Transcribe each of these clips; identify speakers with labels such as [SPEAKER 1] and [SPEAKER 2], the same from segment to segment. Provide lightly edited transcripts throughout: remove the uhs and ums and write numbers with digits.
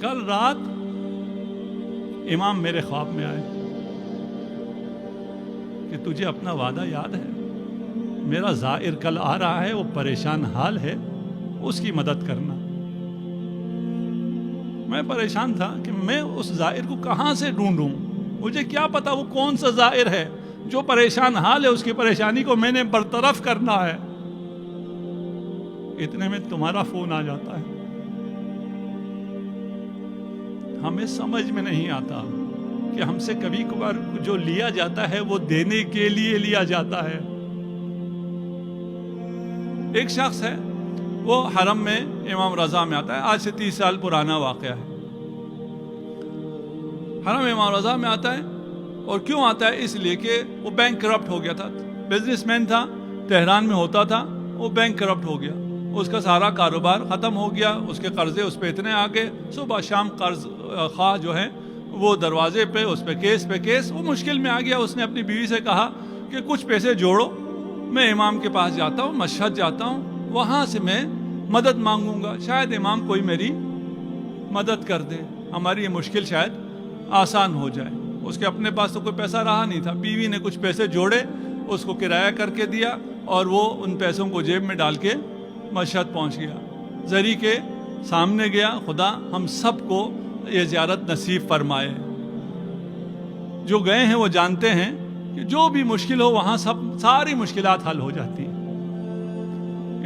[SPEAKER 1] کل رات امام میرے خواب میں آئے کہ تجھے اپنا وعدہ یاد ہے؟ میرا زائر کل آ رہا ہے، وہ پریشان حال ہے، اس کی مدد کرنا۔ میں پریشان تھا کہ میں اس زائر کو کہاں سے ڈھونڈوں، مجھے کیا پتا وہ کون سا زائر ہے جو پریشان حال ہے، اس کی پریشانی کو میں نے برطرف کرنا ہے۔ اتنے میں تمہارا فون آ جاتا ہے۔ ہمیں سمجھ میں نہیں آتا کہ ہم سے کبھی کبھار جو لیا جاتا ہے وہ دینے کے لیے لیا جاتا ہے۔ ایک شخص ہے، وہ حرم میں امام رضا میں آتا ہے، آج سے 30 سال پرانا واقعہ ہے۔ حرم امام رضا میں آتا ہے، اور کیوں آتا ہے؟ اس لیے کہ وہ بینک کرپٹ ہو گیا تھا، بزنس مین تھا، تہران میں ہوتا تھا، وہ بینک کرپٹ ہو گیا، اس کا سارا کاروبار ختم ہو گیا، اس کے قرضے اس پہ اتنے آ گئے، صبح شام قرض خواہ جو ہے وہ دروازے پہ، اس پہ کیس، وہ مشکل میں آ گیا۔ اس نے اپنی بیوی سے کہا کہ کچھ پیسے جوڑو، میں امام کے پاس جاتا ہوں، مشہد جاتا ہوں، وہاں سے میں مدد مانگوں گا، شاید امام کوئی میری مدد کر دے، ہماری یہ مشکل شاید آسان ہو جائے۔ اس کے اپنے پاس تو کوئی پیسہ رہا نہیں تھا، بیوی نے کچھ پیسے جوڑے، اس کو کرایہ کر کے دیا، اور وہ ان پیسوں کو جیب میں ڈال کے مشہد پہنچ گیا، زری کے سامنے گیا۔ خدا ہم سب کو یہ زیارت نصیب فرمائے۔ جو گئے ہیں وہ جانتے ہیں کہ جو بھی مشکل ہو وہاں ساری مشکلات حل ہو جاتی ہیں،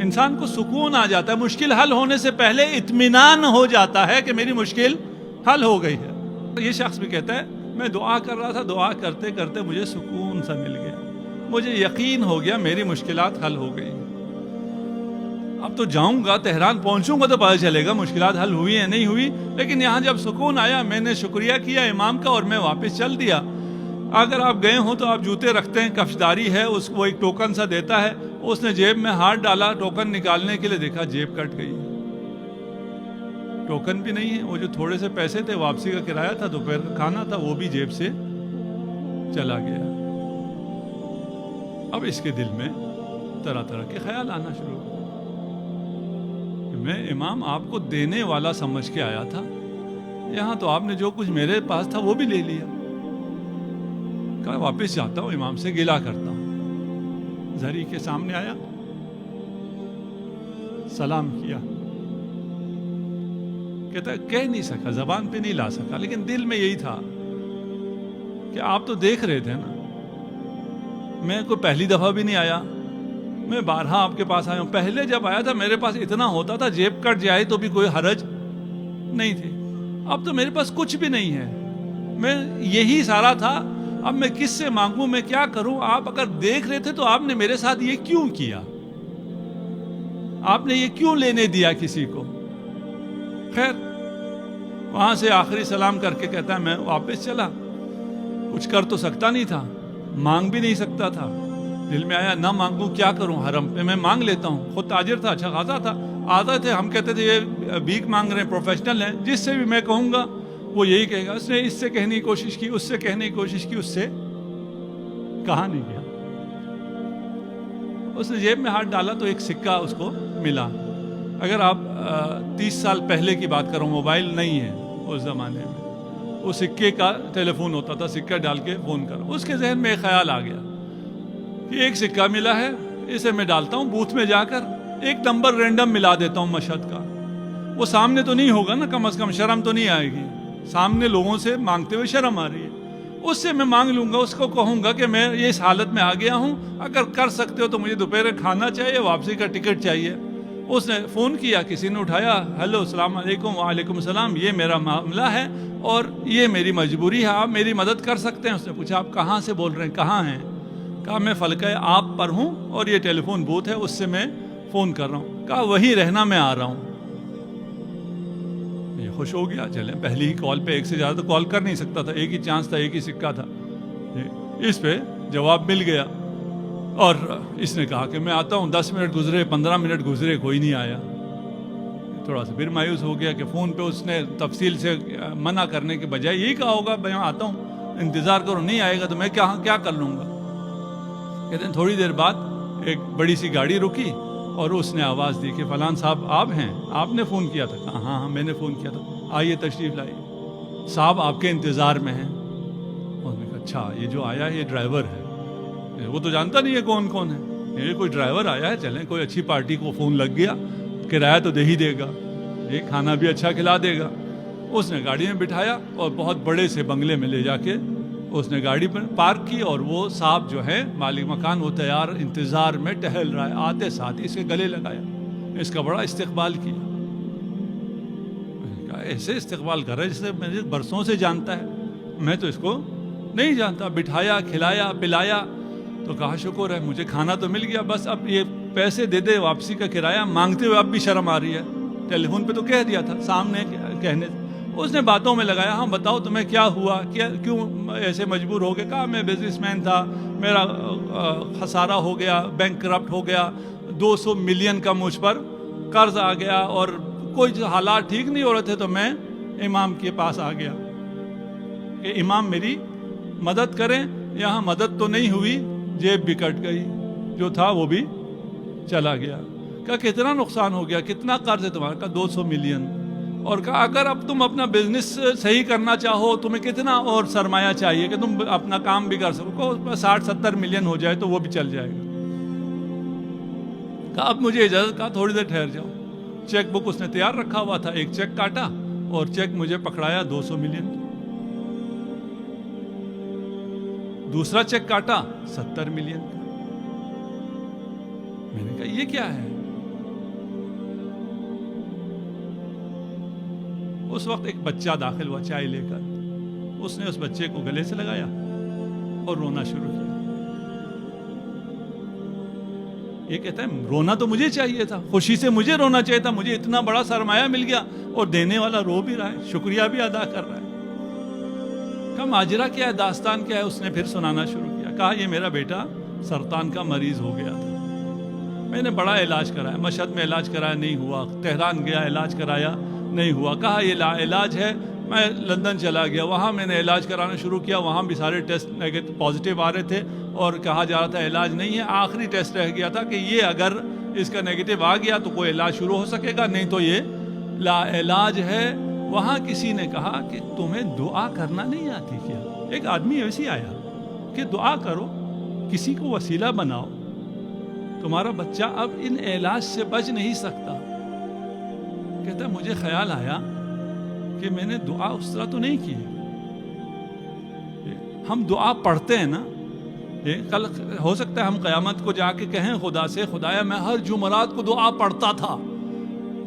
[SPEAKER 1] انسان کو سکون آ جاتا ہے، مشکل حل ہونے سے پہلے اطمینان ہو جاتا ہے کہ میری مشکل حل ہو گئی ہے۔ یہ شخص بھی کہتا ہے میں دعا کر رہا تھا، دعا کرتے کرتے مجھے سکون سا مل گیا، مجھے یقین ہو گیا میری مشکلات حل ہو گئی۔ اب تو جاؤں گا، تہران پہنچوں گا تو پتہ چلے گا مشکلات حل ہوئی ہیں نہیں ہوئی، لیکن یہاں جب سکون آیا میں نے شکریہ کیا امام کا اور میں واپس چل دیا۔ اگر آپ گئے ہوں تو آپ جوتے رکھتے ہیں، کفشداری ہے، اس کو ایک ٹوکن سا دیتا ہے، اس نے جیب میں ہاتھ ڈالا ٹوکن نکالنے کے لیے، دیکھا جیب کٹ گئی، ٹوکن بھی نہیں ہے، وہ جو تھوڑے سے پیسے تھے واپسی کا کرایہ تھا، دوپہر کا کھانا تھا، وہ بھی جیب سے چلا گیا۔ اب اس کے دل میں طرح طرح کے خیال آنا شروع ہو، میں امام آپ کو دینے والا سمجھ کے آیا تھا، یہاں تو آپ نے جو کچھ میرے پاس تھا وہ بھی لے لیا۔ کہا واپس جاتا ہوں، امام سے گلہ کرتا ہوں۔ زری کے سامنے آیا، سلام کیا، کہتا ہے کہہ نہیں سکا، زبان پہ نہیں لا سکا، لیکن دل میں یہی تھا کہ آپ تو دیکھ رہے تھے نا، میں کوئی پہلی دفعہ بھی نہیں آیا، میں بارہا آپ کے پاس آیا ہوں، پہلے جب آیا تھا میرے پاس اتنا ہوتا تھا، جیب کٹ جائے تو بھی کوئی حرج نہیں تھی، اب تو میرے پاس کچھ بھی نہیں ہے، میں یہی سارا تھا، اب میں کس سے مانگوں، میں کیا کروں؟ آپ اگر دیکھ رہے تھے تو آپ نے میرے ساتھ یہ کیوں کیا؟ آپ نے یہ کیوں لینے دیا کسی کو؟ خیر وہاں سے آخری سلام کر کے کہتا ہے میں واپس چلا، کچھ کر تو سکتا نہیں تھا، مانگ بھی نہیں سکتا تھا، دل میں آیا نہ مانگوں کیا کروں، حرم پہ میں مانگ لیتا ہوں، خود تاجر تھا، اچھا خاصا تھا، آتے تھے، ہم کہتے تھے یہ بھیک مانگ رہے ہیں، پروفیشنل ہیں، جس سے بھی میں کہوں گا وہ یہی کہے گا، اس نے اس سے کہنے کی کوشش کی، اس سے کہنے کی کوشش کی، اس سے کہا نہیں گیا۔ اس نے جیب میں ہاتھ ڈالا تو ایک سکہ اس کو ملا۔ اگر آپ 30 سال پہلے کی بات کرو، موبائل نہیں ہے اس زمانے میں، وہ سکے کا ٹیلی فون ہوتا تھا، سکہ ڈال کے فون کرو۔ اس کے ذہن میں ایک خیال آ گیا کہ ایک سکہ ملا ہے، اسے میں ڈالتا ہوں بوتھ میں جا کر، ایک نمبر رینڈم ملا دیتا ہوں مشہد کا، وہ سامنے تو نہیں ہوگا نا، کم از کم شرم تو نہیں آئے گی، سامنے لوگوں سے مانگتے ہوئے شرم آ رہی ہے، اس سے میں مانگ لوں گا، اس کو کہوں گا کہ میں یہ اس حالت میں آ گیا ہوں، اگر کر سکتے ہو تو مجھے دوپہر کھانا چاہیے، واپسی کا ٹکٹ چاہیے۔ اس نے فون کیا، کسی نے اٹھایا، ہیلو السلام علیکم، وعلیکم السلام، یہ میرا معاملہ ہے اور یہ میری مجبوری ہے، آپ میری مدد کر سکتے ہیں؟ اس نے پوچھا آپ کہاں سے بول رہے ہیں، کہاں ہیں؟ کہا میں فلکہ آپ پر ہوں اور یہ ٹیلی فون بوتھ ہے، اس سے میں فون کر رہا ہوں۔ کہا وہی رہنا، میں آ رہا ہوں۔ یہ خوش ہو گیا، چلیں پہلی ہی کال پہ ایک سے زیادہ تو کال کر نہیں سکتا تھا، ایک ہی چانس تھا، ایک ہی سکہ تھا، اس پہ جواب مل گیا، اور اس نے کہا کہ میں آتا ہوں۔ 10 منٹ گزرے، 15 منٹ گزرے، کوئی نہیں آیا، تھوڑا سا پھر مایوس ہو گیا کہ فون پہ اس نے تفصیل سے منع کرنے کے بجائے یہی کہا ہوگا میں آتا ہوں، انتظار کرو، نہیں آئے گا تو میں کیا کر لوں گا۔ کہتے ہیں تھوڑی دیر بعد ایک بڑی سی گاڑی رکی، اور اس نے آواز دی کہ فلان صاحب آپ ہیں, آپ نے فون کیا تھا. کہا ہاں ہاں میں نے فون کیا تھا, آئیے تشریف لائیے, صاحب آپ کے انتظار میں ہیں. اور نے کہا اچھا یہ جو آیا ہے یہ ڈرائیور ہے, وہ تو جانتا نہیں ہے کون کون ہے, یہ کوئی ڈرائیور آیا ہے, چلیں کوئی اچھی پارٹی کو فون لگ گیا, کرایہ تو دے ہی دے گا, یہ کھانا بھی اچھا کھلا دے گا. اس نے گاڑی میں بٹھایا اور بہت بڑے سے بنگلے میں لے جا کے اس نے گاڑی پر پارک کی, اور وہ صاحب جو ہے مالک مکان وہ تیار انتظار میں ٹہل رہا ہے, آتے ساتھ اس کے گلے لگایا, اس کا بڑا استقبال کیا. میں نے کہا ایسے استقبال کر رہا ہے جسے مجھے برسوں سے جانتا ہے, میں تو اس کو نہیں جانتا. بٹھایا, کھلایا, پلایا, تو کہا شکر ہے مجھے کھانا تو مل گیا, بس اب یہ پیسے دے دے, واپسی کا کرایہ مانگتے ہوئے اب بھی شرم آ رہی ہے. ٹیلی فون پہ تو کہہ دیا تھا, سامنے کہنے. اس نے باتوں میں لگایا, ہاں بتاؤ تمہیں کیا ہوا, کیوں ایسے مجبور ہو گئے. کہا میں بزنس مین تھا, میرا خسارہ ہو گیا, بینک کرپٹ ہو گیا, 200 ملین کا مجھ پر قرض آ گیا, اور کوئی حالات ٹھیک نہیں ہو رہے تھے, تو میں امام کے پاس آ گیا کہ امام میری مدد کریں. یہاں مدد تو نہیں ہوئی, جیب بھی کٹ گئی, جو تھا وہ بھی چلا گیا. کہا کتنا نقصان ہو گیا, کتنا قرض ہے تمہارا؟ کہا 200 ملین. اور کہا اگر اب تم اپنا بزنس صحیح کرنا چاہو تمہیں کتنا اور سرمایہ چاہیے کہ تم اپنا کام بھی کر سکو؟ 60-70 ملین ہو جائے تو وہ بھی چل جائے گا. کہا اب مجھے اجازت. کہا تھوڑی دیر ٹھہر جاؤ. چیک بک اس نے تیار رکھا ہوا تھا, ایک چیک کاٹا اور چیک مجھے پکڑایا 200 ملین. دوسرا چیک کاٹا 70 ملین کا. میں نے کہا یہ کیا ہے؟ اس وقت ایک بچہ داخل ہوا چائے لے کر, اس نے اس بچے کو گلے سے لگایا اور رونا شروع کیا. یہ کہتا ہے رونا تو مجھے چاہیے تھا, خوشی سے مجھے رونا چاہیے تھا, مجھے اتنا بڑا سرمایہ مل گیا اور دینے والا رو بھی رہا ہے, شکریہ بھی ادا کر رہا ہے. کہا ماجرا کیا ہے, داستان کیا ہے؟ اس نے پھر سنانا شروع کیا. کہا یہ میرا بیٹا سرطان کا مریض ہو گیا تھا, میں نے بڑا علاج کرایا, مشہد میں علاج کرایا نہیں ہوا, تہران گیا علاج کرایا نہیں ہوا. کہا یہ لا علاج ہے. میں لندن چلا گیا, وہاں میں نے علاج کرانا شروع کیا, وہاں بھی سارے ٹیسٹ پازیٹیو آ رہے تھے اور کہا جا رہا تھا علاج نہیں ہے. آخری ٹیسٹ رہ گیا تھا کہ یہ اگر اس کا نیگیٹو آ گیا تو کوئی علاج شروع ہو سکے گا, نہیں تو یہ لا علاج ہے. وہاں کسی نے کہا کہ تمہیں دعا کرنا نہیں آتی کیا؟ ایک آدمی ایسی آیا کہ دعا کرو, کسی کو وسیلہ بناؤ, تمہارا بچہ اب ان علاج سے بچ نہیں سکتا. کہتا ہے مجھے خیال آیا کہ میں نے دعا اس طرح تو نہیں کی. ہم دعا پڑھتے ہیں نا, کل ہو سکتا ہے ہم قیامت کو جا کے کہیں خدا سے, خدایا میں ہر جمعرات کو دعا پڑھتا تھا,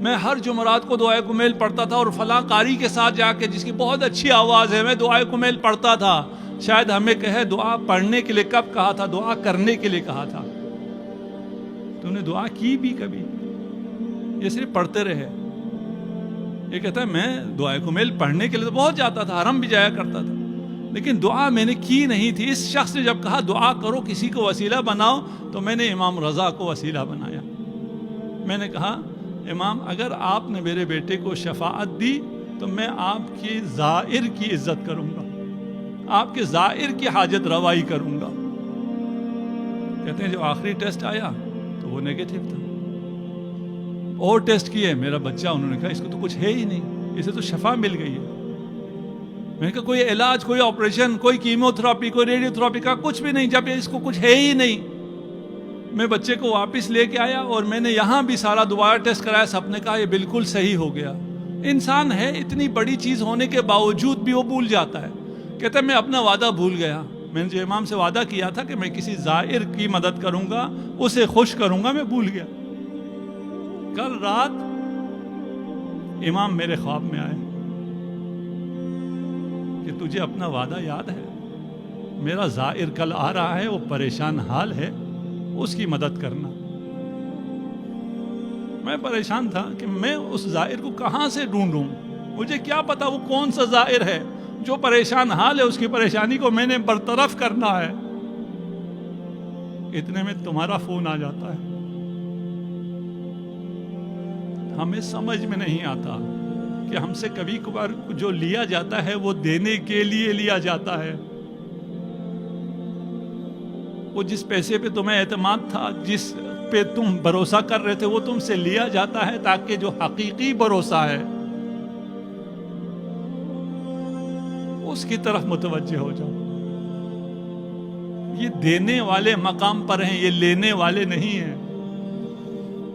[SPEAKER 1] میں ہر جمعرات کو دعائے کمیل پڑھتا تھا, اور فلاں قاری کے ساتھ جا کے جس کی بہت اچھی آواز ہے میں دعائے کمیل پڑھتا تھا. شاید ہمیں کہے دعا پڑھنے کے لیے کب کہا تھا, دعا کرنے کے لیے کہا تھا. تم نے دعا کی بھی کبھی؟ یہ صرف پڑھتے رہے. یہ کہتا ہے میں دعائے کمیل پڑھنے کے لیے تو بہت جاتا تھا, حرم بھی جایا کرتا تھا, لیکن دعا میں نے کی نہیں تھی. اس شخص نے جب کہا دعا کرو, کسی کو وسیلہ بناؤ, تو میں نے امام رضا کو وسیلہ بنایا. میں نے کہا امام اگر آپ نے میرے بیٹے کو شفاعت دی تو میں آپ کی زائر کی عزت کروں گا, آپ کے زائر کی حاجت روائی کروں گا. کہتے ہیں جو آخری ٹیسٹ آیا تو وہ نیگیٹو تھا. اور ٹیسٹ کیے, میرا بچہ, انہوں نے کہا اس کو تو کچھ ہے ہی نہیں, اسے تو شفا مل گئی ہے. میں نے کہا کوئی علاج, کوئی آپریشن, کوئی کیمو تھراپی, کوئی ریڈیو تھراپی کا کچھ بھی نہیں, جب اس کو کچھ ہے ہی نہیں. میں بچے کو واپس لے کے آیا اور میں نے یہاں بھی سارا دوبارہ ٹیسٹ کرایا, سب نے کہا یہ بالکل صحیح ہو گیا. انسان ہے, اتنی بڑی چیز ہونے کے باوجود بھی وہ بھول جاتا ہے. کہتا ہے میں اپنا وعدہ بھول گیا, میں نے جو امام سے وعدہ کیا تھا کہ میں کسی زائر کی مدد کروں گا, اسے خوش کروں گا, میں بھول گیا. کل رات امام میرے خواب میں آئے کہ تجھے اپنا وعدہ یاد ہے, میرا زائر کل آ رہا ہے, وہ پریشان حال ہے, اس کی مدد کرنا. میں پریشان تھا کہ میں اس زائر کو کہاں سے ڈھونڈوں, مجھے کیا پتا وہ کون سا زائر ہے جو پریشان حال ہے, اس کی پریشانی کو میں نے برطرف کرنا ہے. اتنے میں تمہارا فون آ جاتا ہے. ہمیں سمجھ میں نہیں آتا کہ ہم سے کبھی کبھار جو لیا جاتا ہے وہ دینے کے لیے لیا جاتا ہے. وہ جس پیسے پہ تمہیں اعتماد تھا, جس پہ تم بھروسہ کر رہے تھے وہ تم سے لیا جاتا ہے تاکہ جو حقیقی بھروسہ ہے اس کی طرف متوجہ ہو جاؤ. یہ دینے والے مقام پر ہیں، یہ لینے والے نہیں ہیں.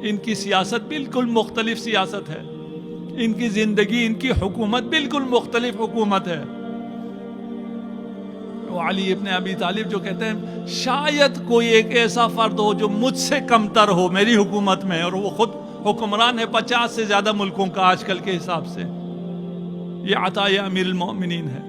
[SPEAKER 1] ان کی سیاست بالکل مختلف سیاست ہے، ان کی زندگی، ان کی حکومت بالکل مختلف حکومت ہے. وہ علی ابن ابی طالب جو کہتے ہیں شاید کوئی ایک ایسا فرد ہو جو مجھ سے کمتر ہو میری حکومت میں، اور وہ خود حکمران ہے 50 سے زیادہ ملکوں کا آج کل کے حساب سے. یہ عطا امیر المومنین ہے.